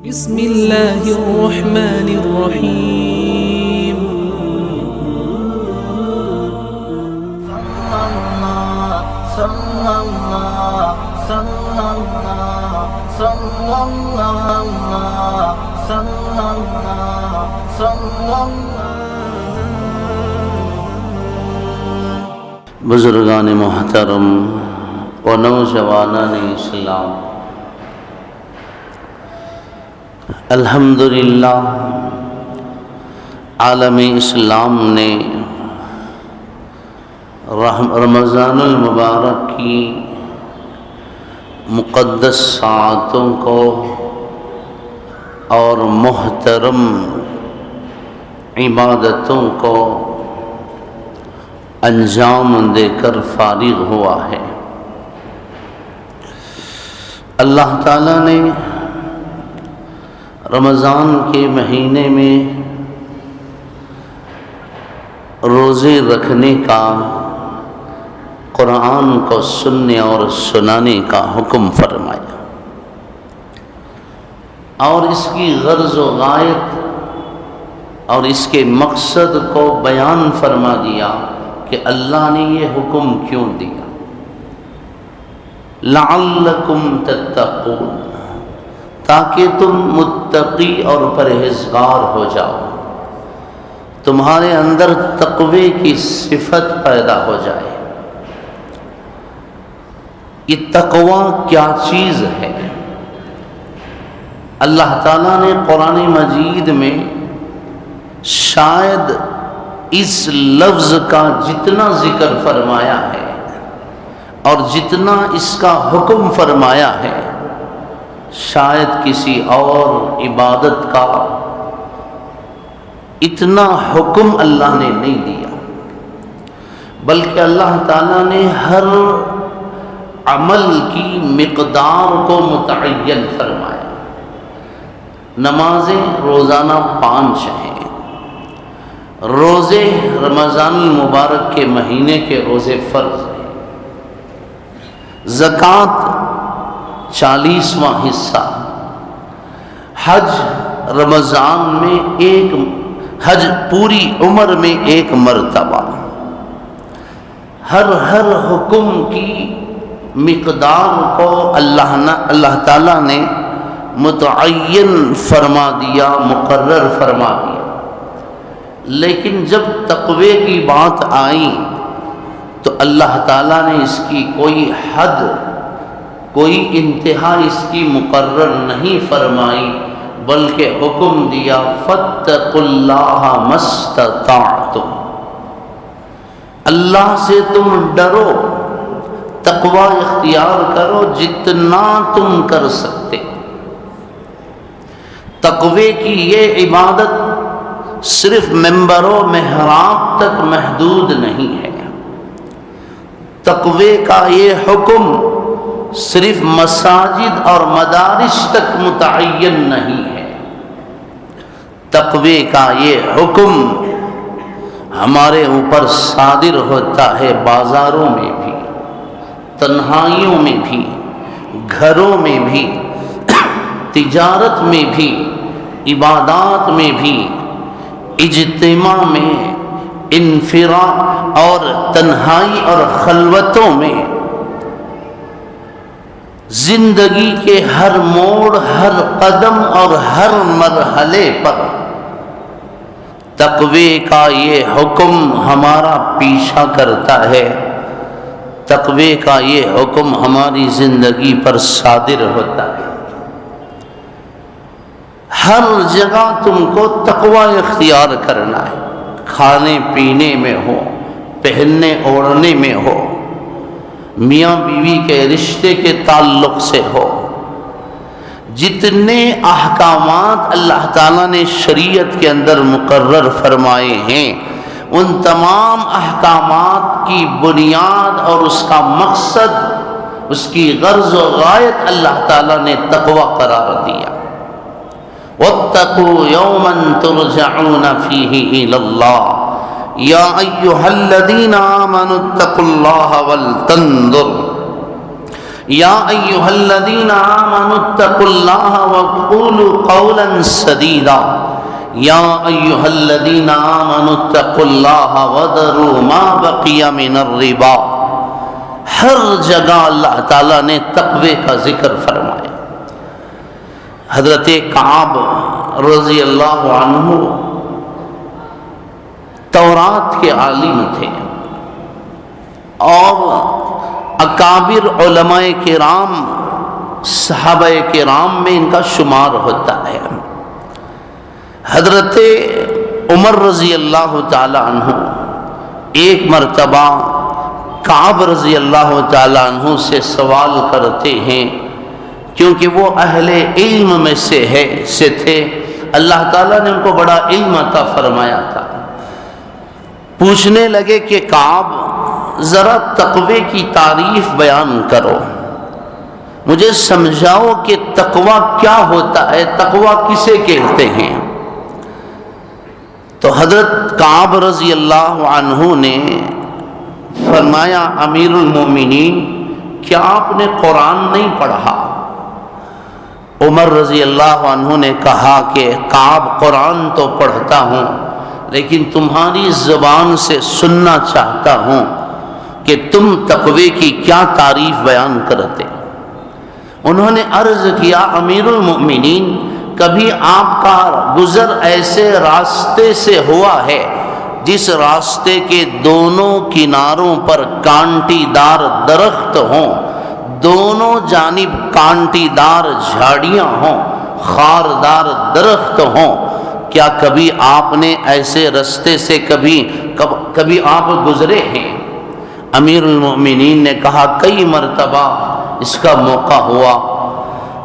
بسم اللہ الرحمن الرحیم بزرگان محترم و نوجوانان اسلام، الحمدللہ عالم اسلام نے رمضان المبارک کی مقدس ساعتوں کو اور محترم عبادتوں کو انجام دے کر فارغ ہوا ہے۔ اللہ تعالیٰ نے رمضان کے مہینے میں روزے رکھنے کا، قرآن کو سننے اور سنانے کا حکم فرمایا، اور اس کی غرض و غایت اور اس کے مقصد کو بیان فرما دیا کہ اللہ نے یہ حکم کیوں دیا۔ لعلکم تتقون، تاکہ تم متقی اور پرہیزگار ہو جاؤ، تمہارے اندر تقوی کی صفت پیدا ہو جائے۔ یہ تقوی کیا چیز ہے؟ اللہ تعالیٰ نے قرآن مجید میں شاید اس لفظ کا جتنا ذکر فرمایا ہے اور جتنا اس کا حکم فرمایا ہے، شاید کسی اور عبادت کا اتنا حکم اللہ نے نہیں دیا، بلکہ اللہ تعالیٰ نے ہر عمل کی مقدار کو متعین فرمایا۔ نمازیں روزانہ 5 ہیں، روزے رمضان المبارک کے مہینے کے روزے فرض ہیں، زکوٰۃ 40واں حصہ، حج رمضان میں حج پوری عمر میں 1 مرتبہ، ہر حکم کی مقدار کو اللہ تعالیٰ نے متعین فرما دیا، مقرر فرما دیا۔ لیکن جب تقوی کی بات آئی تو اللہ تعالیٰ نے اس کی کوئی حد، کوئی انتہا اس کی مقرر نہیں فرمائی، بلکہ حکم دیا فاتقوا اللہ ما استطعتم، اللہ سے تم ڈرو، تقوی اختیار کرو جتنا تم کر سکتے۔ تقوی کی یہ عبادت صرف ممبر و محراب تک محدود نہیں ہے، تقوی کا یہ حکم صرف مساجد اور مدارس تک متعین نہیں ہے، تقوی کا یہ حکم ہمارے اوپر صادر ہوتا ہے بازاروں میں بھی، تنہائیوں میں بھی، گھروں میں بھی، تجارت میں بھی، عبادات میں بھی، اجتماع میں، انفراد اور تنہائی اور خلوتوں میں، زندگی کے ہر موڑ، ہر قدم اور ہر مرحلے پر تقوی کا یہ حکم ہمارا پیچھا کرتا ہے، تقوی کا یہ حکم ہماری زندگی پر صادر ہوتا ہے۔ ہر جگہ تم کو تقوی اختیار کرنا ہے، کھانے پینے میں ہو، پہننے اوڑھنے میں ہو، میاں بیوی کے رشتے کے تعلق سے ہو، جتنے احکامات اللہ تعالیٰ نے شریعت کے اندر مقرر فرمائے ہیں، ان تمام احکامات کی بنیاد اور اس کا مقصد، اس کی غرض و غایت اللہ تعالیٰ نے تقوی قرار دیا۔ واتقوا یوما ترجعون فیہ الی اللہ یا ایھا الذین آمنوا اتقوا اللہ ولتنظر یا ایھا الذین آمنوا اتقوا اللہ وقولوا قولا سدیدا یا ایھا الذین آمنوا اتقوا اللہ وذروا ما بقی من الربا. ہر جگہ اللہ تعالیٰ نے تقوی کا ذکر فرمایا. حضرت کعب رضی اللہ عنہ تورات کے عالم تھے اور اکابر علماء کرام صحابہ کرام میں ان کا شمار ہوتا ہے. حضرت عمر رضی اللہ تعالی عنہ ایک مرتبہ کعب رضی اللہ تعالی عنہ سے سوال کرتے ہیں کیونکہ وہ اہل علم میں سے تھے. اللہ تعالیٰ نے ان کو بڑا علم عطا فرمایا تھا. پوچھنے لگے کہ کعب ذرا تقوی کی تعریف بیان کرو، مجھے سمجھاؤ کہ تقوی کیا ہوتا ہے، تقوی کسے کہتے ہیں. تو حضرت کعب رضی اللہ عنہ نے فرمایا امیر المومنین کیا آپ نے قرآن نہیں پڑھا؟ عمر رضی اللہ عنہ نے کہا کہ کعب قرآن تو پڑھتا ہوں لیکن تمہاری زبان سے سننا چاہتا ہوں کہ تم تقوی کی کیا تعریف بیان کرتے. انہوں نے عرض کیا امیر المؤمنین کبھی آپ کا گزر ایسے راستے سے ہوا ہے جس راستے کے دونوں کناروں پر کانٹی دار درخت ہوں، دونوں جانب کانٹی دار جھاڑیاں ہوں، خاردار درخت ہوں؟ کیا کبھی آپ نے ایسے راستے سے کبھی آپ گزرے ہیں؟ امیر المؤمنین نے کہا کئی مرتبہ اس کا موقع ہوا.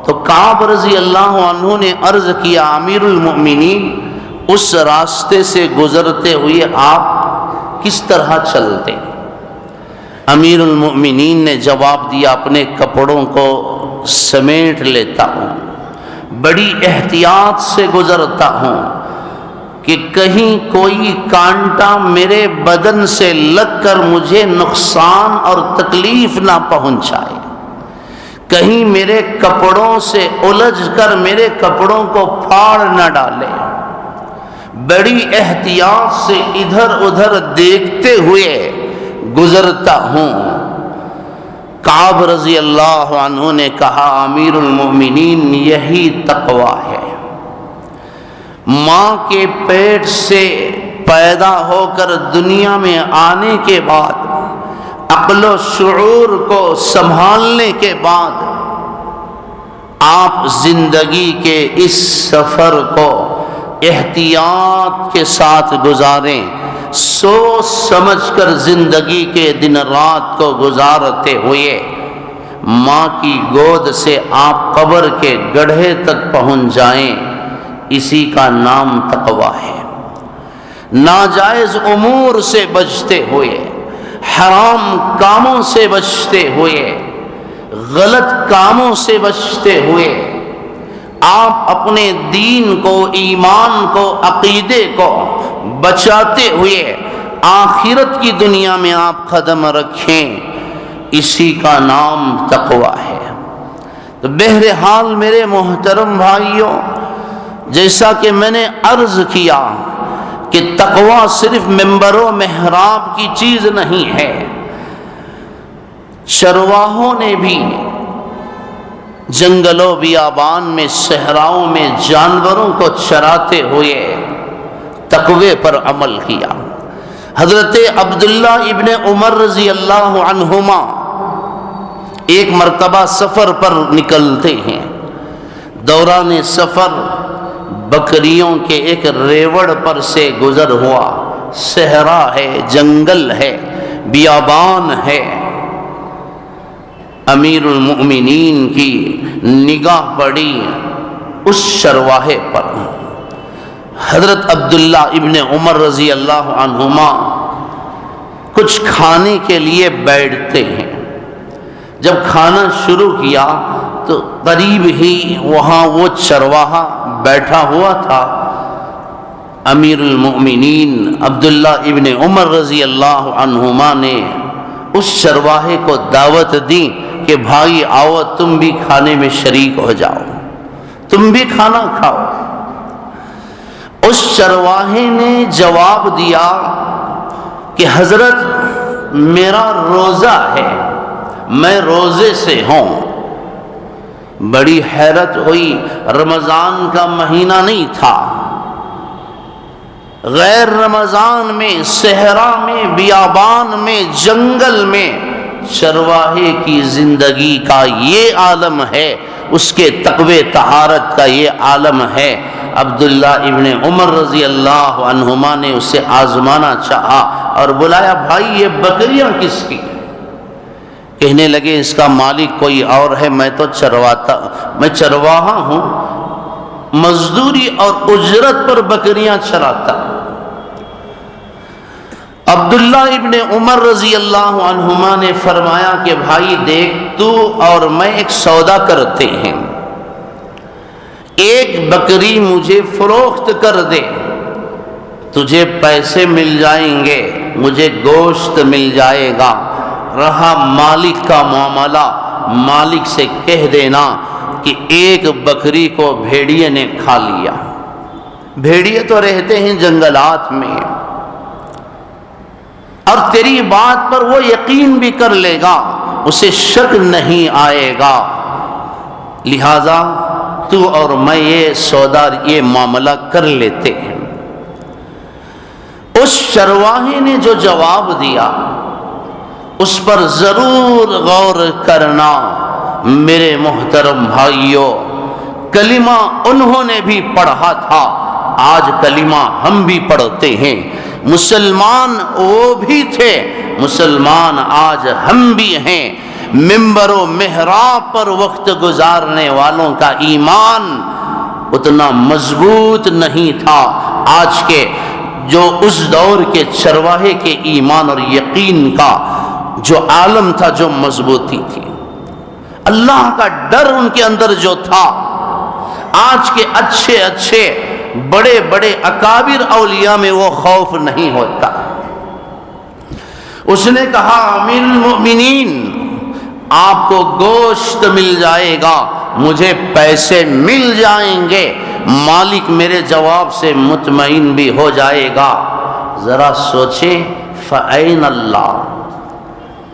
تو کعب رضی اللہ عنہ نے عرض کیا امیر المؤمنین اس راستے سے گزرتے ہوئے آپ کس طرح چلتے؟ امیر المؤمنین نے جواب دیا اپنے کپڑوں کو سمیٹ لیتا ہوں، بڑی احتیاط سے گزرتا ہوں کہ کہیں کوئی کانٹا میرے بدن سے لگ کر مجھے نقصان اور تکلیف نہ پہنچائے، کہیں میرے کپڑوں سے الجھ کر میرے کپڑوں کو پھاڑ نہ ڈالے. بڑی احتیاط سے ادھر ادھر دیکھتے ہوئے گزرتا ہوں. کعب رضی اللہ عنہ نے کہا امیر المؤمنین یہی تقوی ہے. ماں کے پیٹ سے پیدا ہو کر دنیا میں آنے کے بعد عقل و شعور کو سنبھالنے کے بعد آپ زندگی کے اس سفر کو احتیاط کے ساتھ گزاریں، سوچ سمجھ کر زندگی کے دن رات کو گزارتے ہوئے ماں کی گود سے آپ قبر کے گڑھے تک پہنچ جائیں. اسی کا نام تقوی ہے. ناجائز امور سے بچتے ہوئے، حرام کاموں سے بچتے ہوئے، غلط کاموں سے بچتے ہوئے آپ اپنے دین کو، ایمان کو، عقیدے کو بچاتے ہوئے آخرت کی دنیا میں آپ قدم رکھیں. اسی کا نام تقوی ہے. تو بہرحال میرے محترم بھائیوں، جیسا کہ میں نے عرض کیا کہ تقوی صرف منبر و محراب کی چیز نہیں ہے. چرواہوں نے بھی جنگلوں بیابان میں، صحراؤں میں جانوروں کو چراتے ہوئے تقوی پر عمل کیا. حضرت عبداللہ ابن عمر رضی اللہ عنہما ایک مرتبہ سفر پر نکلتے ہیں. دوران سفر بکریوں کے ایک ریوڑ پر سے گزر ہوا. صحرا ہے، جنگل ہے، بیابان ہے. امیر المؤمنین کی نگاہ پڑی اس چرواہے پر. حضرت عبداللہ ابن عمر رضی اللہ عنہما کچھ کھانے کے لیے بیٹھتے ہیں. جب کھانا شروع کیا تو قریب ہی وہاں وہ چرواہا بیٹھا ہوا تھا. امیر المؤمنین عبداللہ ابن عمر رضی اللہ عنہما نے اس چرواہے کو دعوت دی کہ بھائی آؤ تم بھی کھانے میں شریک ہو جاؤ، تم بھی کھانا کھاؤ۔ اس چرواہے نے جواب دیا کہ حضرت میرا روزہ ہے، میں روزے سے ہوں۔ بڑی حیرت ہوئی، رمضان کا مہینہ نہیں تھا، غیر رمضان میں، صحرا میں، بیابان میں، جنگل میں چرواہے کی زندگی کا یہ عالم ہے، اس کے تقوی طہارت کا یہ عالم ہے۔ عبداللہ ابن عمر رضی اللہ عنہما نے اسے آزمانا چاہا اور بلایا، بھائی یہ بکریاں کس کی؟ کہنے لگے اس کا مالک کوئی اور ہے، میں تو میں چرواہا ہوں، مزدوری اور اجرت پر بکریاں چراتا۔ عبداللہ ابن عمر رضی اللہ عنہما نے فرمایا کہ بھائی دیکھ، تو اور میں ایک سودا کرتے ہیں، ایک بکری مجھے فروخت کر دے، تجھے پیسے مل جائیں گے، مجھے گوشت مل جائے گا۔ رہا مالک کا معاملہ، مالک سے کہہ دینا کہ ایک بکری کو بھیڑیے نے کھا لیا۔ بھیڑیے تو رہتے ہیں جنگلات میں، اور تیری بات پر وہ یقین بھی کر لے گا، اسے شک نہیں آئے گا، لہذا تو اور میں یہ سودا، یہ معاملہ کر لیتے ہیں۔ اس چرواہے نے جو جواب دیا اس پر ضرور غور کرنا میرے محترم بھائیوں۔ کلمہ انہوں نے بھی پڑھا تھا، آج کلمہ ہم بھی پڑھتے ہیں۔ مسلمان وہ بھی تھے، مسلمان آج ہم بھی ہیں۔ ممبر و محراب پر وقت گزارنے والوں کا ایمان اتنا مضبوط نہیں تھا آج کے جو اس دور کے چرواہے کے ایمان اور یقین کا جو عالم تھا، جو مضبوطی تھی، اللہ کا ڈر ان کے اندر جو تھا، آج کے اچھے اچھے بڑے بڑے اکابر اولیاء میں وہ خوف نہیں ہوتا۔ اس نے کہا امیر المؤمنین آپ کو گوشت مل جائے گا، مجھے پیسے مل جائیں گے، مالک میرے جواب سے مطمئن بھی ہو جائے گا۔ ذرا سوچیں، فَأَيْنَ اللَّهُ،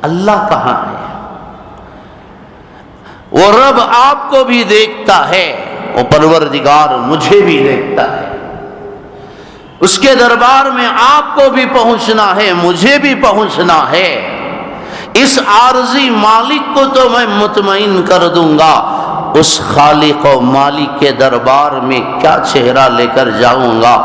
اللہ کہاں ہے؟ وہ رب آپ کو بھی دیکھتا ہے، وہ پروردگار مجھے بھی دیکھتا ہے، اس کے دربار میں آپ کو بھی پہنچنا ہے، مجھے بھی پہنچنا ہے۔ اس عارضی مالک کو تو میں مطمئن کر دوں گا، اس خالق و مالک کے دربار میں کیا چہرہ لے کر جاؤں گا،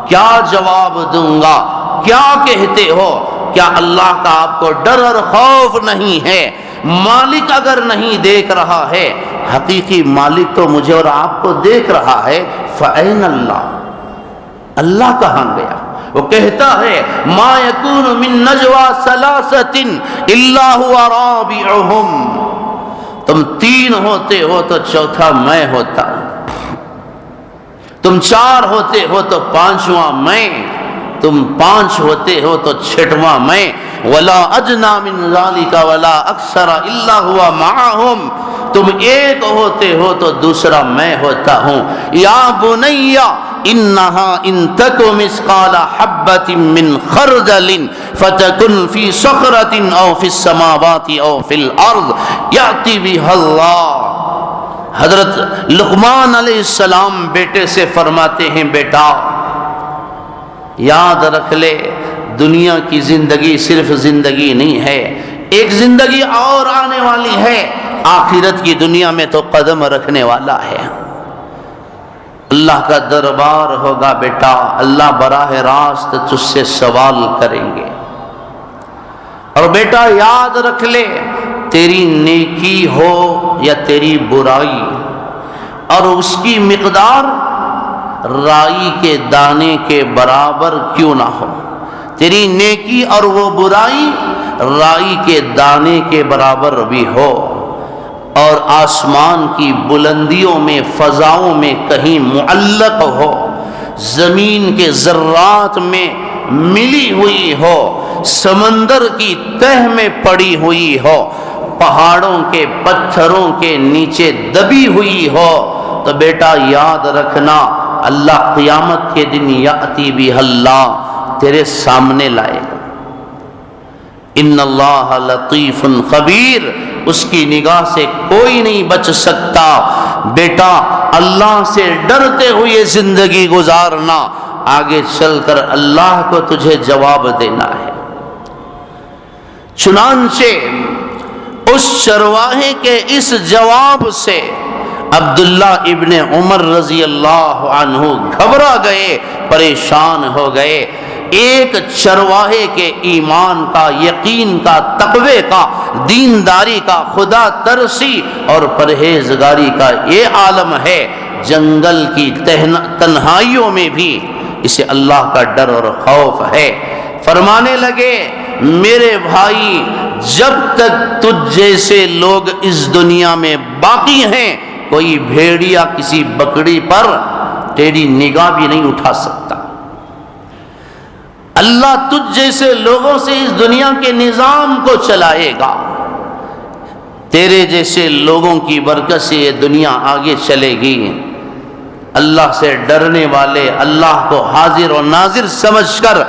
کیا جواب دوں گا؟ کیا کہتے ہو؟ کیا اللہ کا آپ کو ڈر اور خوف نہیں ہے؟ مالک اگر نہیں دیکھ رہا ہے، حقیقی مالک تو مجھے اور آپ کو دیکھ رہا ہے۔ فَأَيْنَ اللَّهُ، اللہ کہاں گیا؟ وہ کہتا ہے ما یکون من نجوا ثلاثۃ الا هو رابعهم، تم تین ہوتے ہو تو چوتھا میں ہوتا، تم چار ہوتے ہو تو پانچواں میں، تم پانچ ہوتے ہو تو چھٹواں میں، ولا ادنی من ذلک ولا اکثر الا هو معهم، تم ایک ہوتے ہو تو دوسرا میں ہوتا ہوں۔ یا بنی انہا ان تک مثقال حبۃ من خردل فتکن فی صخرۃ او فی السماوات او فی الارض یأتی بها اللہ۔ حضرت لقمان علیہ السلام بیٹے سے فرماتے ہیں، بیٹا یاد رکھ لے، دنیا کی زندگی صرف زندگی نہیں ہے، ایک زندگی اور آنے والی ہے، آخرت کی دنیا میں تو قدم رکھنے والا ہے، اللہ کا دربار ہوگا بیٹا، اللہ براہ راست تجھ سے سوال کریں گے۔ اور بیٹا یاد رکھ لے، تیری نیکی ہو یا تیری برائی، اور اس کی مقدار رائی کے دانے کے برابر کیوں نہ ہو، تیری نیکی اور وہ برائی رائی کے دانے کے برابر بھی ہو، اور آسمان کی بلندیوں میں، فضاؤں میں کہیں معلق ہو، زمین کے ذرات میں ملی ہوئی ہو، سمندر کی تہ میں پڑی ہوئی ہو، پہاڑوں کے پتھروں کے نیچے دبی ہوئی ہو، تو بیٹا یاد رکھنا اللہ قیامت کے دن یاتی بہ اللہ تیرے سامنے لائے گا۔ ان اللہ لطیف خبیر، اس کی نگاہ سے کوئی نہیں بچ سکتا۔ بیٹا اللہ سے ڈرتے ہوئے زندگی گزارنا، آگے چل کر اللہ کو تجھے جواب دینا ہے۔ چنانچہ اس چرواہے کے اس جواب سے عبداللہ ابن عمر رضی اللہ عنہ گھبرا گئے، پریشان ہو گئے۔ ایک چرواہے کے ایمان کا، یقین کا، تقوی کا، دینداری کا، خدا ترسی اور پرہیزگاری کا یہ عالم ہے، جنگل کی تنہائیوں میں بھی اسے اللہ کا ڈر اور خوف ہے۔ فرمانے لگے میرے بھائی، جب تک تجھ جیسے لوگ اس دنیا میں باقی ہیں، کوئی بھیڑیا کسی بکری پر تیری نگاہ بھی نہیں اٹھا سکتا۔ اللہ تجھ جیسے لوگوں سے اس دنیا کے نظام کو چلائے گا، تیرے جیسے لوگوں کی برکت سے یہ دنیا آگے چلے گی۔ اللہ سے ڈرنے والے، اللہ کو حاضر و ناظر سمجھ کر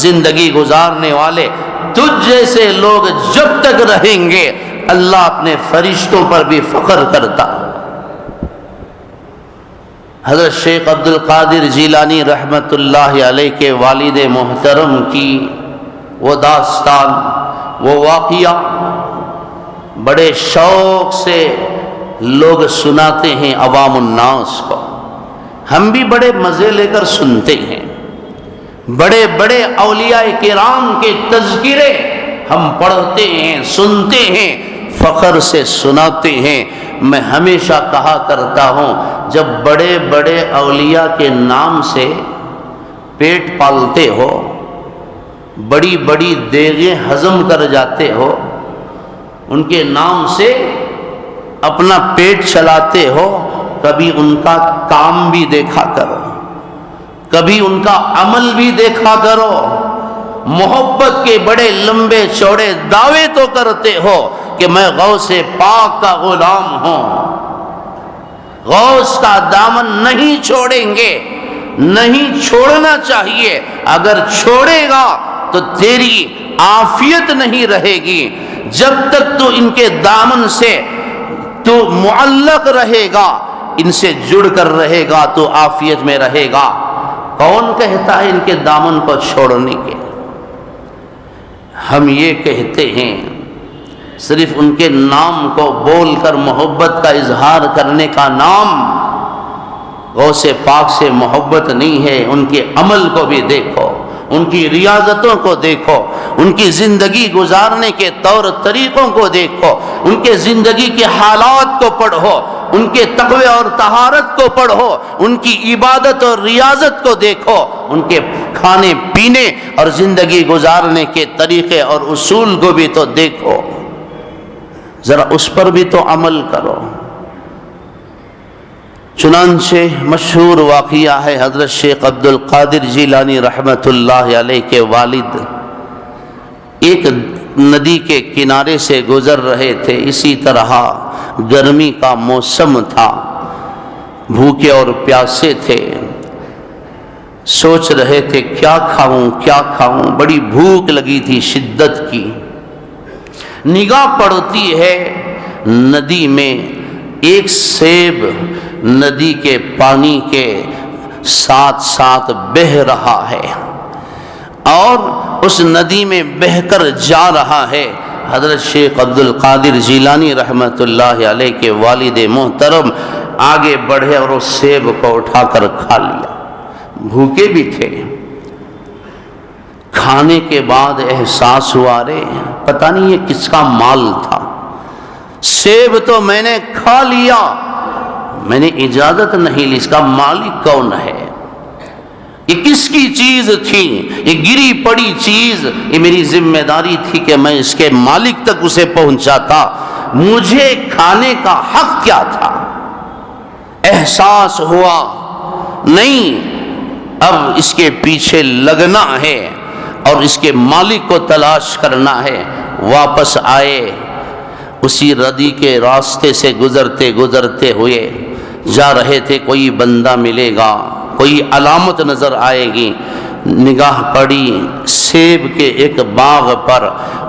زندگی گزارنے والے تجھ جیسے لوگ جب تک رہیں گے، اللہ اپنے فرشتوں پر بھی فخر کرتا۔ حضرت شیخ عبد القادر جیلانی رحمت اللہ علیہ کے والد محترم کی وہ داستان، وہ واقعہ بڑے شوق سے لوگ سناتے ہیں عوام الناس کو، ہم بھی بڑے مزے لے کر سنتے ہیں۔ بڑے بڑے اولیاء کرام کے تذکرے ہم پڑھتے ہیں، سنتے ہیں، فخر سے سناتے ہیں۔ میں ہمیشہ کہا کرتا ہوں، جب بڑے بڑے اولیاء کے نام سے پیٹ پالتے ہو، بڑی بڑی دیگیں ہضم کر جاتے ہو، ان کے نام سے اپنا پیٹ چلاتے ہو، کبھی ان کا کام بھی دیکھا کرو، کبھی ان کا عمل بھی دیکھا کرو۔ محبت کے بڑے لمبے چوڑے دعوے تو کرتے ہو کہ میں غوث پاک کا غلام ہوں، غوث کا دامن نہیں چھوڑیں گے، نہیں چھوڑنا چاہیے۔ اگر چھوڑے گا تو تیری عافیت نہیں رہے گی۔ جب تک تو ان کے دامن سے تو معلق رہے گا، ان سے جڑ کر رہے گا تو عافیت میں رہے گا۔ کون کہتا ہے ان کے دامن کو چھوڑنے کے؟ ہم یہ کہتے ہیں، صرف ان کے نام کو بول کر محبت کا اظہار کرنے کا نام غوث پاک سے محبت نہیں ہے۔ ان کے عمل کو بھی دیکھو، ان کی ریاضتوں کو دیکھو، ان کی زندگی گزارنے کے طور طریقوں کو دیکھو، ان کے زندگی کے حالات کو پڑھو، ان کے تقوی اور طہارت کو پڑھو، ان کی عبادت اور ریاضت کو دیکھو، ان کے کھانے پینے اور زندگی گزارنے کے طریقے اور اصول کو بھی تو دیکھو، ذرا اس پر بھی تو عمل کرو۔ چنانچہ مشہور واقعہ ہے، حضرت شیخ عبد القادر جیلانی رحمت اللہ علیہ کے والد ایک ندی کے کنارے سے گزر رہے تھے۔ اسی طرح گرمی کا موسم تھا، بھوکے اور پیاسے تھے، سوچ رہے تھے کیا کھاؤں کیا کھاؤں، بڑی بھوک لگی تھی شدت کی۔ نگاہ پڑتی ہے ندی میں ایک سیب ندی کے پانی کے ساتھ ساتھ بہہ رہا ہے اور اس ندی میں بہہ کر جا رہا ہے۔ حضرت شیخ عبد القادر جیلانی رحمت اللہ علیہ کے والد محترم آگے بڑھے اور اس سیب کو اٹھا کر کھا لیا۔ بھوکے بھی تھے۔ کھانے کے بعد احساس ہوا، رے پتہ نہیں یہ کس کا مال تھا، سیب تو میں نے کھا لیا، میں نے اجازت نہیں لی، اس کا مالک کون ہے؟ یہ کس کی چیز تھی؟ یہ گری پڑی چیز، یہ میری ذمہ داری تھی کہ میں اس کے مالک تک اسے پہنچاتا، مجھے کھانے کا حق کیا تھا؟ احساس ہوا نہیں اب اس کے پیچھے لگنا ہے، اور اس کے مالک کو تلاش کرنا ہے۔ واپس آئے، اسی ردی کے راستے سے گزرتے گزرتے ہوئے جا رہے تھے، کوئی بندہ ملے گا، کوئی علامت نظر آئے گی۔ نگاہ پڑی سیب کے ایک باغ پر،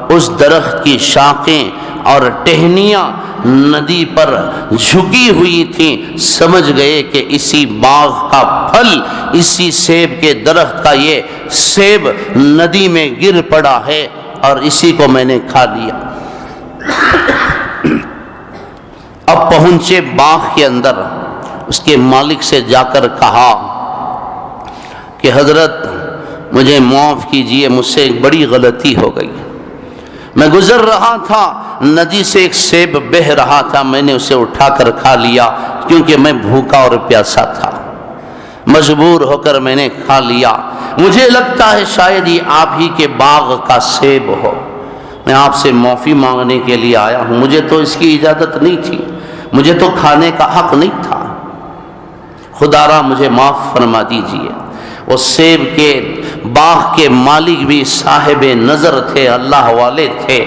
اس درخت کی شاخیں اور ٹہنیاں ندی پر جھکی ہوئی تھیں۔ سمجھ گئے کہ اسی باغ کا پھل، اسی سیب کے درخت کا یہ سیب ندی میں گر پڑا ہے اور اسی کو میں نے کھا لیا۔ اب پہنچے باغ کے اندر، اس کے مالک سے جا کر کہا کہ حضرت مجھے معاف کیجئے، مجھ سے ایک بڑی غلطی ہو گئی۔ میں گزر رہا تھا، ندی سے ایک سیب بہہ رہا تھا، میں نے اسے اٹھا کر کھا لیا کیونکہ میں بھوکا اور پیاسا تھا، مجبور ہو کر میں نے کھا لیا۔ مجھے لگتا ہے شاید یہ آپ ہی کے باغ کا سیب ہو۔ میں آپ سے معافی مانگنے کے لیے آیا ہوں، مجھے تو اس کی اجازت نہیں تھی، مجھے تو کھانے کا حق نہیں تھا، خدا را مجھے معاف فرما دیجئے۔ وہ سیب کے باغ کے مالک بھی صاحب نظر تھے، اللہ والے تھے،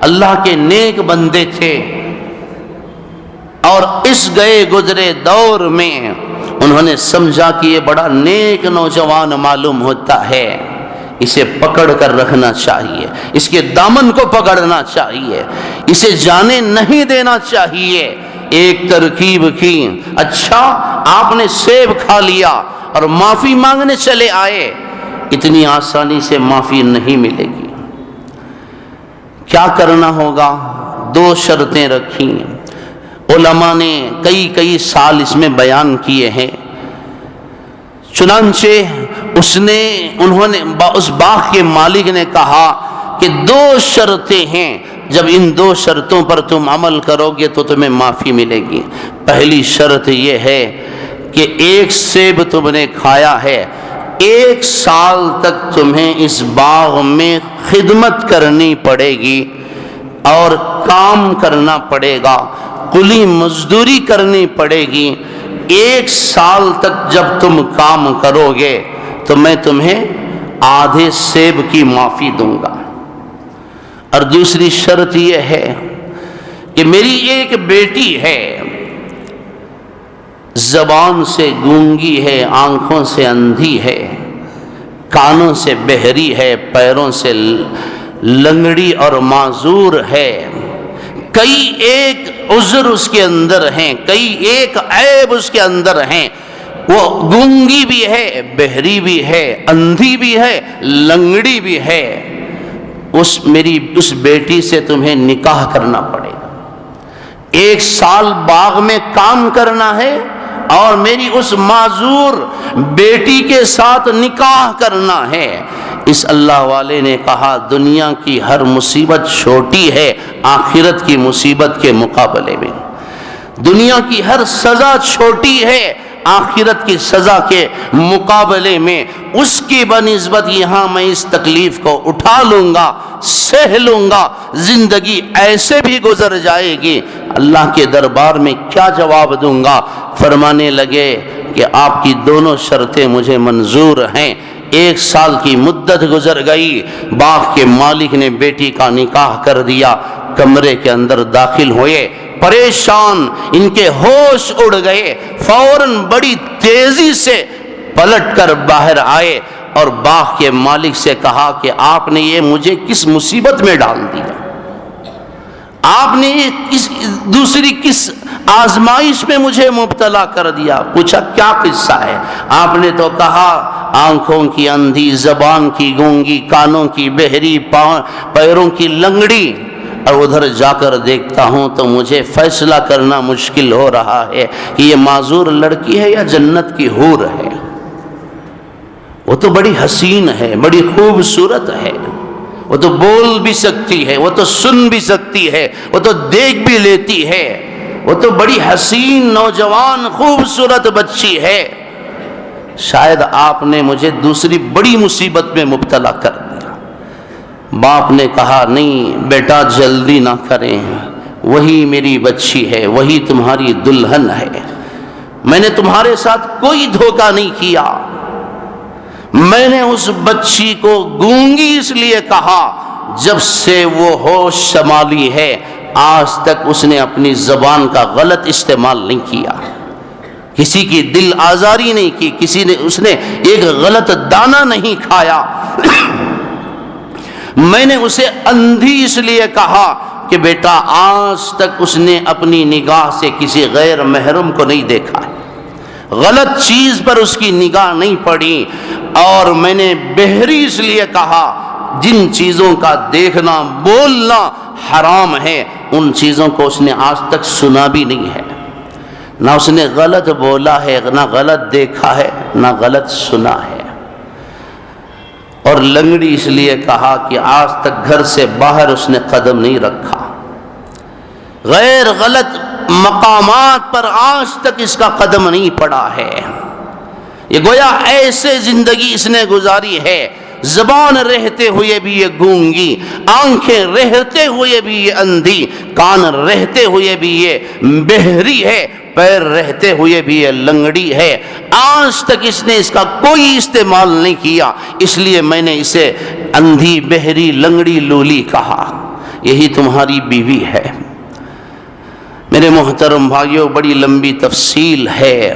اللہ کے نیک بندے تھے، اور اس گئے گزرے دور میں انہوں نے سمجھا کہ یہ بڑا نیک نوجوان معلوم ہوتا ہے، اسے پکڑ کر رکھنا چاہیے، اس کے دامن کو پکڑنا چاہیے، اسے جانے نہیں دینا چاہیے۔ ایک ترکیب کی، اچھا آپ نے سیب کھا لیا اور معافی مانگنے چلے آئے، اتنی آسانی سے معافی نہیں ملے گی۔ کیا کرنا ہوگا؟ دو شرطیں رکھی، علماء نے کئی سال اس میں بیان کیے ہیں۔ چنانچہ انہوں نے اس باغ کے مالک نے کہا کہ دو شرطیں ہیں، جب ان دو شرطوں پر تم عمل کرو گے تو تمہیں معافی ملے گی۔ پہلی شرط یہ ہے کہ ایک سیب تم نے کھایا ہے، 1 سال تک تمہیں اس باغ میں خدمت کرنی پڑے گی اور کام کرنا پڑے گا، کلی مزدوری کرنی پڑے گی۔ 1 سال تک جب تم کام کرو گے تو میں تمہیں آدھے سیب کی معافی دوں گا۔ اور دوسری شرط یہ ہے کہ میری ایک بیٹی ہے، زبان سے گونگی ہے، آنکھوں سے اندھی ہے، کانوں سے بہری ہے، پیروں سے لنگڑی اور معذور ہے، کئی ایک عذر اس کے اندر ہیں، کئی ایک عیب اس کے اندر ہیں، وہ گونگی بھی ہے، بہری بھی ہے، اندھی بھی ہے، لنگڑی بھی ہے۔ میری اس بیٹی سے تمہیں نکاح کرنا پڑے گا، 1 سال باغ میں کام کرنا ہے اور میری اس معذور بیٹی کے ساتھ نکاح کرنا ہے۔ اس اللہ والے نے کہا دنیا کی ہر مصیبت چھوٹی ہے آخرت کی مصیبت کے مقابلے میں، دنیا کی ہر سزا چھوٹی ہے آخرت کی سزا کے مقابلے میں، اس کی بنسبت یہاں میں اس تکلیف کو اٹھا لوں گا، سہ لوں گا، زندگی ایسے بھی گزر جائے گی، اللہ کے دربار میں کیا جواب دوں گا؟ فرمانے لگے کہ آپ کی دونوں شرطیں مجھے منظور ہیں۔ 1 سال کی مدت گزر گئی، باغ کے مالک نے بیٹی کا نکاح کر دیا، کمرے کے اندر داخل ہوئے، پریشان، ان کے ہوش اڑ گئے، فوراً بڑی تیزی سے پلٹ کر باہر آئے اور باغ کے مالک سے کہا کہ آپ نے یہ مجھے کس مصیبت میں ڈال دیا، آپ نے دوسری کس آزمائش میں مجھے مبتلا کر دیا؟ پوچھا کیا قصہ ہے؟ آپ نے تو کہا آنکھوں کی اندھی، زبان کی گونگی، کانوں کی بہری، پیروں کی لنگڑی، اور ادھر جا کر دیکھتا ہوں تو مجھے فیصلہ کرنا مشکل ہو رہا ہے کہ یہ معذور لڑکی ہے یا جنت کی حور ہے۔ وہ تو بڑی حسین ہے، بڑی خوبصورت ہے، وہ تو بول بھی سکتی ہے، وہ تو سن بھی سکتی ہے، وہ تو دیکھ بھی لیتی ہے، وہ تو بڑی حسین نوجوان خوبصورت بچی ہے، شاید آپ نے مجھے دوسری بڑی مصیبت میں مبتلا کر دیا۔ باپ نے کہا نہیں بیٹا جلدی نہ کریں، وہی میری بچی ہے، وہی تمہاری دلہن ہے، میں نے تمہارے ساتھ کوئی دھوکہ نہیں کیا، میں نے اس بچی کو گونگی اس لیے کہا جب سے وہ ہوش شمالی ہے آج تک اس نے اپنی زبان کا غلط استعمال نہیں کیا، کسی کی دل آزاری نہیں کی، اس نے ایک غلط دانہ نہیں کھایا۔ میں نے اسے اندھی اس لیے کہا کہ بیٹا آج تک اس نے اپنی نگاہ سے کسی غیر محرم کو نہیں دیکھا، غلط چیز پر اس کی نگاہ نہیں پڑی۔ اور میں نے بہری اس لیے کہا جن چیزوں کا دیکھنا بولنا حرام ہے ان چیزوں کو اس نے آج تک سنا بھی نہیں ہے، نہ اس نے غلط بولا ہے، نہ غلط دیکھا ہے، نہ غلط سنا ہے۔ اور لنگڑی اس لیے کہا کہ آج تک گھر سے باہر اس نے قدم نہیں رکھا، غیر غلط مقامات پر آج تک اس کا قدم نہیں پڑا ہے۔ یہ گویا ایسے زندگی اس نے گزاری ہے، زبان رہتے ہوئے بھی یہ گونگی، آنکھیں رہتے ہوئے بھی یہ اندھی، کان رہتے ہوئے بھی یہ بہری ہے، پیر رہتے ہوئے بھی یہ لنگڑی ہے۔ آج تک اس نے اس کا کوئی استعمال نہیں کیا، اس لیے میں نے اسے اندھی بہری لنگڑی لولی کہا۔ یہی تمہاری بیوی ہے۔ میرے محترم بھائیوں، بڑی لمبی تفصیل ہے۔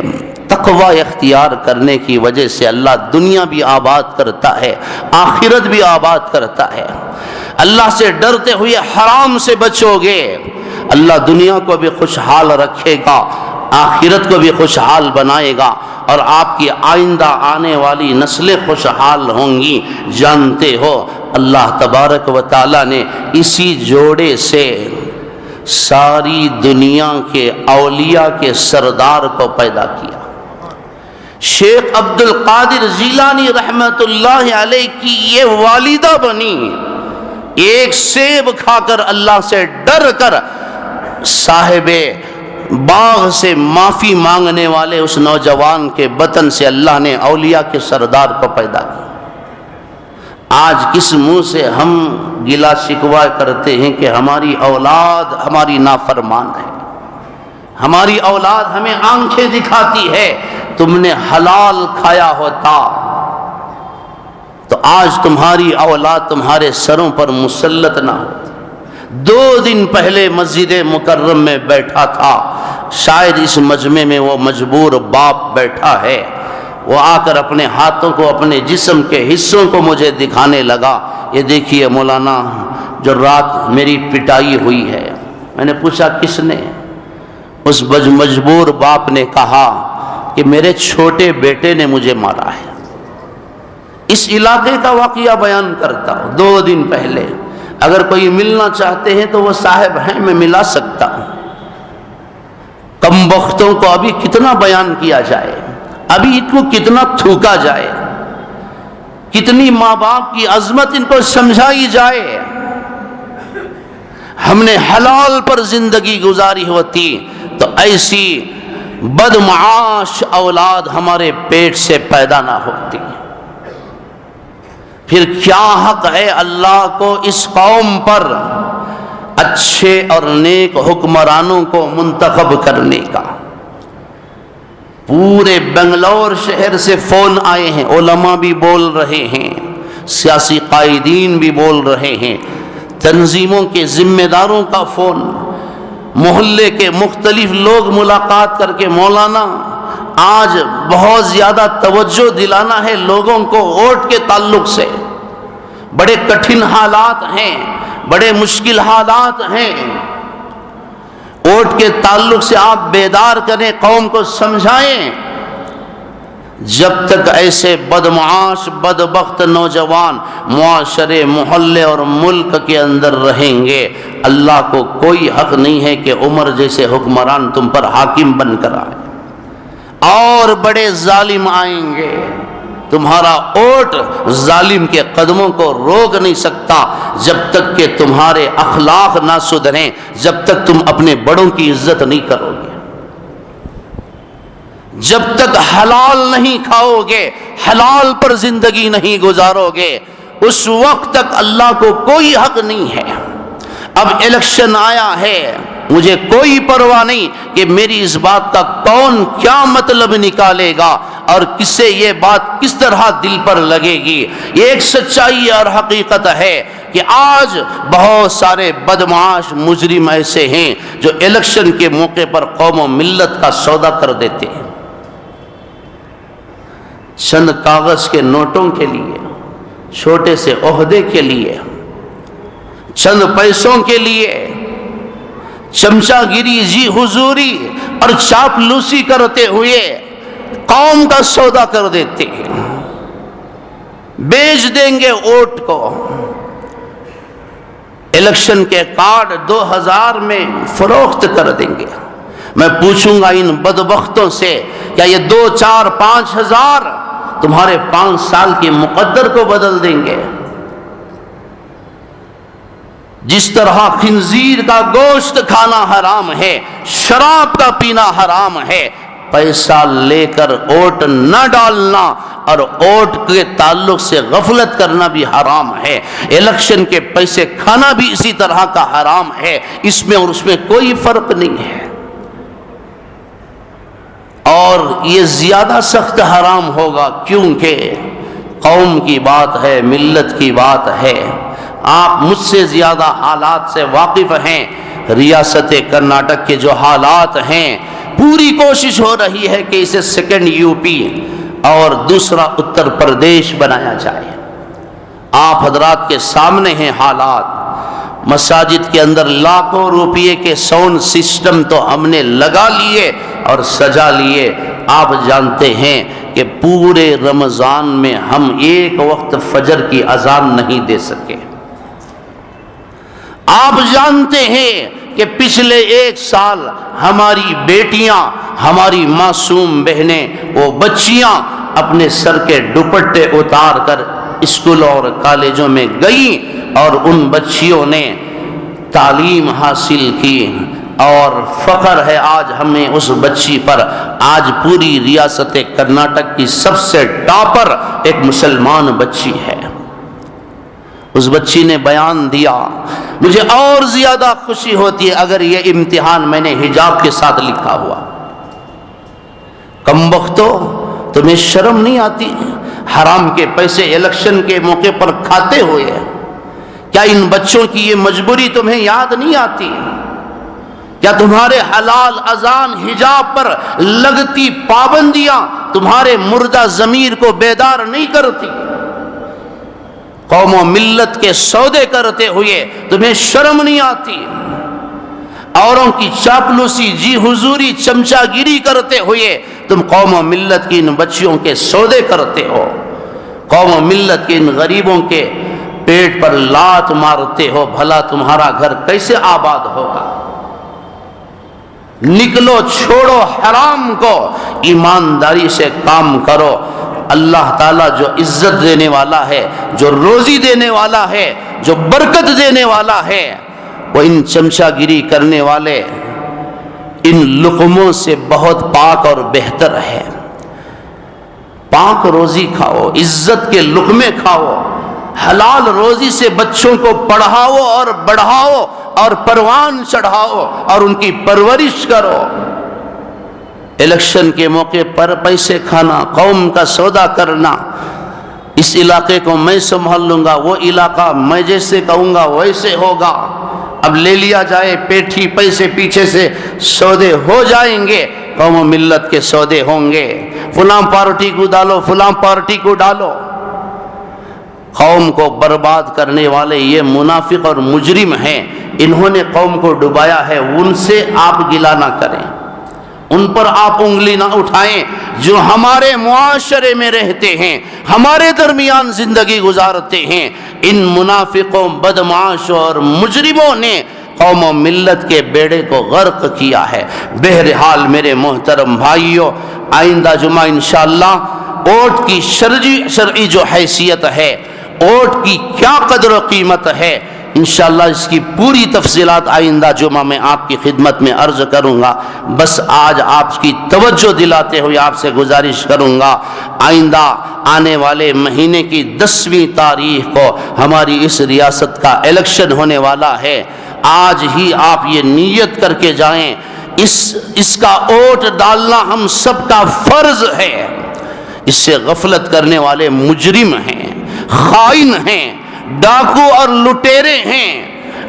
تقوی اختیار کرنے کی وجہ سے اللہ دنیا بھی آباد کرتا ہے، آخرت بھی آباد کرتا ہے۔ اللہ سے ڈرتے ہوئے حرام سے بچو گے، اللہ دنیا کو بھی خوشحال رکھے گا، آخرت کو بھی خوشحال بنائے گا، اور آپ کی آئندہ آنے والی نسلیں خوشحال ہوں گی۔ جانتے ہو اللہ تبارک و تعالیٰ نے اسی جوڑے سے ساری دنیا کے اولیاء کے سردار کو پیدا کیا۔ شیخ عبد القادر جیلانی رحمت اللہ علیہ کی یہ والدہ بنی، ایک سیب کھا کر اللہ سے ڈر کر صاحب باغ سے معافی مانگنے والے اس نوجوان کے بطن سے اللہ نے اولیاء کے سردار کو پیدا کیا۔ آج کس منہ سے ہم گلا شکوہ کرتے ہیں کہ ہماری اولاد ہماری نافرمان ہے، ہماری اولاد ہمیں آنکھیں دکھاتی ہے۔ تم نے حلال کھایا ہوتا تو آج تمہاری اولاد تمہارے سروں پر مسلط نہ ہوتی۔ 2 دن پہلے مسجد مکرم میں بیٹھا تھا، شاید اس مجمع میں وہ مجبور باپ بیٹھا ہے، وہ آ کر اپنے ہاتھوں کو اپنے جسم کے حصوں کو مجھے دکھانے لگا۔ یہ دیکھیے مولانا جو رات میری پٹائی ہوئی ہے۔ میں نے پوچھا کس نے؟ اس مجبور باپ نے کہا کہ میرے چھوٹے بیٹے نے مجھے مارا ہے۔ اس علاقے کا واقعہ بیان کرتا ہوں 2 دن پہلے، اگر کوئی ملنا چاہتے ہیں تو وہ صاحب ہیں، میں ملا سکتا ہوں۔ کم بختوں کو ابھی کتنا بیان کیا جائے، ابھی ان کو کتنا تھوکا جائے، کتنی ماں باپ کی عظمت ان کو سمجھائی جائے۔ ہم نے حلال پر زندگی گزاری ہوتی تو ایسی بدمعاش اولاد ہمارے پیٹ سے پیدا نہ ہوتی۔ پھر کیا حق ہے اللہ کو اس قوم پر اچھے اور نیک حکمرانوں کو منتخب کرنے کا؟ پورے بنگلور شہر سے فون آئے ہیں، علماء بھی بول رہے ہیں، سیاسی قائدین بھی بول رہے ہیں، تنظیموں کے ذمہ داروں کا فون، محلے کے مختلف لوگ ملاقات کر کے مولانا آج بہت زیادہ توجہ دلانا ہے لوگوں کو ووٹ کے تعلق سے، بڑے کٹھن حالات ہیں، بڑے مشکل حالات ہیں، ووٹ کے تعلق سے آپ بیدار کریں، قوم کو سمجھائیں۔ جب تک ایسے بدمعاش بدبخت نوجوان معاشرے محلے اور ملک کے اندر رہیں گے، اللہ کو کوئی حق نہیں ہے کہ عمر جیسے حکمران تم پر حاکم بن کر آئے، اور بڑے ظالم آئیں گے۔ تمہارا ووٹ ظالم کے قدموں کو روک نہیں سکتا جب تک کہ تمہارے اخلاق نہ سدھریں، جب تک تم اپنے بڑوں کی عزت نہیں کرو گے، جب تک حلال نہیں کھاؤ گے، حلال پر زندگی نہیں گزارو گے، اس وقت تک اللہ کو کوئی حق نہیں ہے۔ اب الیکشن آیا ہے، مجھے کوئی پرواہ نہیں کہ میری اس بات کا کون کیا مطلب نکالے گا، اور کس سے یہ بات کس طرح دل پر لگے گی. یہ ایک سچائی اور حقیقت ہے کہ آج بہت سارے بدمعاش مجرم ایسے ہیں جو الیکشن کے موقع پر قوم و ملت کا سودا کر دیتے ہیں. چند کاغذ کے نوٹوں کے لیے، چھوٹے سے عہدے کے لیے، چند پیسوں کے لیے چمچا گیری، جی حضوری اور چاپلوسی کرتے ہوئے قوم کا سودا کر دیتے ہیں. بیچ دیں گے ووٹ کو. الیکشن کے کارڈ 2000 میں فروخت کر دیں گے. میں پوچھوں گا ان بدبختوں سے، کیا یہ 2، 4، 5 ہزار تمہارے 5 سال کے مقدر کو بدل دیں گے؟ جس طرح خنزیر کا گوشت کھانا حرام ہے، شراب کا پینا حرام ہے، پیسہ لے کر ووٹ نہ ڈالنا اور ووٹ کے تعلق سے غفلت کرنا بھی حرام ہے. الیکشن کے پیسے کھانا بھی اسی طرح کا حرام ہے. اس میں اور اس میں کوئی فرق نہیں ہے. اور یہ زیادہ سخت حرام ہوگا کیونکہ قوم کی بات ہے، ملت کی بات ہے. آپ مجھ سے زیادہ حالات سے واقف ہیں. ریاست کرناٹک کے جو حالات ہیں، پوری کوشش ہو رہی ہے کہ اسے سیکنڈ یو پی اور دوسرا اتر پردیش بنایا جائے. آپ حضرات کے سامنے ہیں حالات. مساجد کے اندر لاکھوں روپے کے ساؤنڈ سسٹم تو ہم نے لگا لیے اور سجا لیے. آپ جانتے ہیں کہ پورے رمضان میں ہم ایک وقت فجر کی اذان نہیں دے سکے. آپ جانتے ہیں کہ پچھلے 1 سال ہماری بیٹیاں، ہماری معصوم بہنیں، وہ بچیاں اپنے سر کے دوپٹے اتار کر اسکولوں اور کالجوں میں گئیں اور ان بچیوں نے تعلیم حاصل کی. اور فخر ہے آج ہمیں اس بچی پر. آج پوری ریاست کرناٹک کی سب سے ٹاپر ایک مسلمان بچی ہے. اس بچی نے بیان دیا. مجھے اور زیادہ خوشی ہوتی ہے اگر یہ امتحان میں نے حجاب کے ساتھ لکھا ہوا. کم بختو، تمہیں شرم نہیں آتی حرام کے پیسے الیکشن کے موقع پر کھاتے ہوئے؟ کیا ان بچوں کی یہ مجبوری تمہیں یاد نہیں آتی؟ کیا تمہارے حلال اذان، حجاب پر لگتی پابندیاں تمہارے مردہ ضمیر کو بیدار نہیں کرتی؟ قوم و ملت کے سودے کرتے ہوئے تمہیں شرم نہیں آتی؟ اوروں کی چاپلوسی، جی حضوری، چمچا گیری کرتے ہوئے تم قوم و ملت کی ان بچیوں کے سودے کرتے ہو. قوم و ملت کے ان غریبوں کے پیٹ پر لات مارتے ہو. بھلا تمہارا گھر کیسے آباد ہوگا؟ نکلو، چھوڑو حرام کو، ایمانداری سے کام کرو. اللہ تعالیٰ جو عزت دینے والا ہے، جو روزی دینے والا ہے، جو برکت دینے والا ہے، وہ ان چمچا گیری کرنے والے ان لقموں سے بہت پاک اور بہتر ہے. پاک روزی کھاؤ، عزت کے لقمے کھاؤ، حلال روزی سے بچوں کو پڑھاؤ اور بڑھاؤ اور پروان چڑھاؤ اور ان کی پرورش کرو. الیکشن کے موقع پر پیسے کھانا، قوم کا سودا کرنا، اس علاقے کو میں سنبھال لوں گا، وہ علاقہ میں جیسے کہوں گا ویسے ہوگا. اب لے لیا جائے پیٹھی پیسے، پیچھے سے سودے ہو جائیں گے. قوم و ملت کے سودے ہوں گے. فلاں پارٹی کو ڈالو، فلاں پارٹی کو ڈالو. قوم کو برباد کرنے والے یہ منافق اور مجرم ہیں. انہوں نے قوم کو ڈبایا ہے. ان سے آپ گلہ نہ کریں، ان پر آپ انگلی نہ اٹھائیں. جو ہمارے معاشرے میں رہتے ہیں، ہمارے درمیان زندگی گزارتے ہیں، ان منافقوں، بدمعاشوں اور مجرموں نے قوم و ملت کے بیڑے کو غرق کیا ہے. بہرحال میرے محترم بھائیوں، آئندہ جمعہ انشاءاللہ ووٹ کی شرعی جو حیثیت ہے، ووٹ کی کیا قدر و قیمت ہے، انشاءاللہ اس کی پوری تفصیلات آئندہ جمعہ میں آپ کی خدمت میں عرض کروں گا. بس آج آپ کی توجہ دلاتے ہوئے آپ سے گزارش کروں گا، آئندہ آنے والے مہینے کی 10ویں تاریخ کو ہماری اس ریاست کا الیکشن ہونے والا ہے. آج ہی آپ یہ نیت کر کے جائیں، اس کا ووٹ ڈالنا ہم سب کا فرض ہے. اس سے غفلت کرنے والے مجرم ہیں، خائن ہیں، ڈاکو اور لٹیرے ہیں۔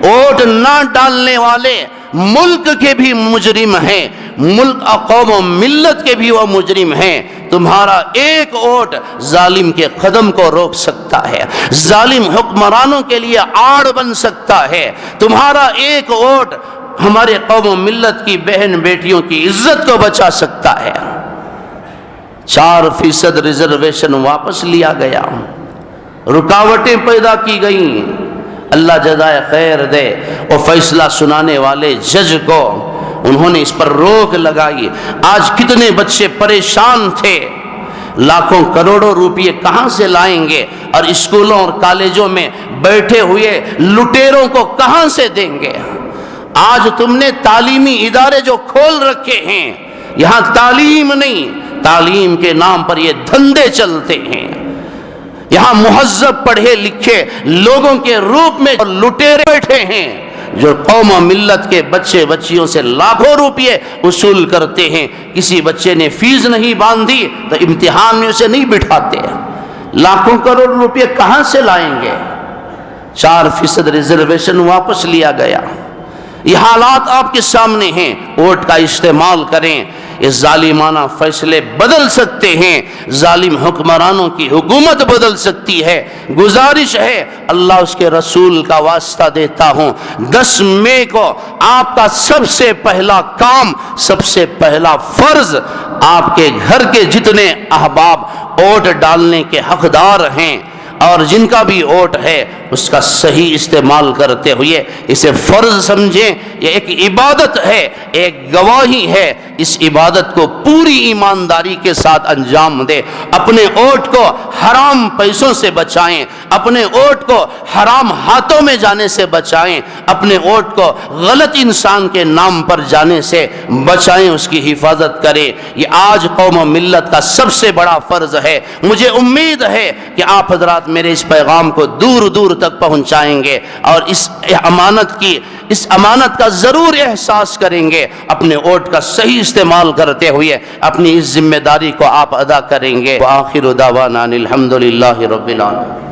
ووٹ نہ ڈالنے والے ملک کے بھی مجرم ہیں، ملک قوم و ملت کے بھی وہ مجرم ہیں۔ تمہارا ایک ووٹ ظالم کے قدم کو روک سکتا ہے، ظالم حکمرانوں کے لیے آڑ بن سکتا ہے۔ تمہارا ایک ووٹ ہمارے قوم و ملت کی بہن بیٹیوں کی عزت کو بچا سکتا ہے۔ 4% ریزرویشن واپس لیا گیا، رکاوٹیں پیدا کی گئیں۔ اللہ جزائے خیر دے وہ فیصلہ سنانے والے جج کو، انہوں نے اس پر روک لگائی۔ آج کتنے بچے پریشان تھے، لاکھوں کروڑوں روپے کہاں سے لائیں گے، اور اسکولوں اور کالجوں میں بیٹھے ہوئے لٹیروں کو کہاں سے دیں گے۔ آج تم نے تعلیمی ادارے جو کھول رکھے ہیں، یہاں تعلیم نہیں، تعلیم کے نام پر یہ دھندے چلتے ہیں۔ یہاں مہذب پڑھے لکھے لوگوں کے روپ میں لٹیرے بیٹھے ہیں جو قوم و ملت کے بچے بچیوں سے لاکھوں روپے وصول کرتے ہیں۔ کسی بچے نے فیس نہیں باندھی تو امتحان میں اسے نہیں بٹھاتے۔ لاکھوں کروڑ روپے کہاں سے لائیں گے؟ 4% ریزرویشن واپس لیا گیا۔ یہ حالات آپ کے سامنے ہیں، ووٹ کا استعمال کریں۔ یہ ظالمانہ فیصلے بدل سکتے ہیں، ظالم حکمرانوں کی حکومت بدل سکتی ہے۔ گزارش ہے، اللہ اس کے رسول کا واسطہ دیتا ہوں، 10 مئی کو آپ کا سب سے پہلا کام، سب سے پہلا فرض، آپ کے گھر کے جتنے احباب ووٹ ڈالنے کے حقدار ہیں اور جن کا بھی ووٹ ہے، اس کا صحیح استعمال کرتے ہوئے اسے فرض سمجھیں۔ یہ ایک عبادت ہے، ایک گواہی ہے، اس عبادت کو پوری ایمانداری کے ساتھ انجام دے۔ اپنے ووٹ کو حرام پیسوں سے بچائیں، اپنے ووٹ کو حرام ہاتھوں میں جانے سے بچائیں، اپنے ووٹ کو غلط انسان کے نام پر جانے سے بچائیں، اس کی حفاظت کریں۔ یہ آج قوم و ملت کا سب سے بڑا فرض ہے۔ مجھے امید ہے کہ آپ حضرات میرے اس پیغام کو دور دور تک پہنچائیں گے اور اس امانت کا ضرور احساس کریں گے۔ اپنے ووٹ کا صحیح استعمال کرتے ہوئے اپنی اس ذمہ داری کو آپ ادا کریں گے۔ وآخر دعوانا الحمدللہ رب العالمین۔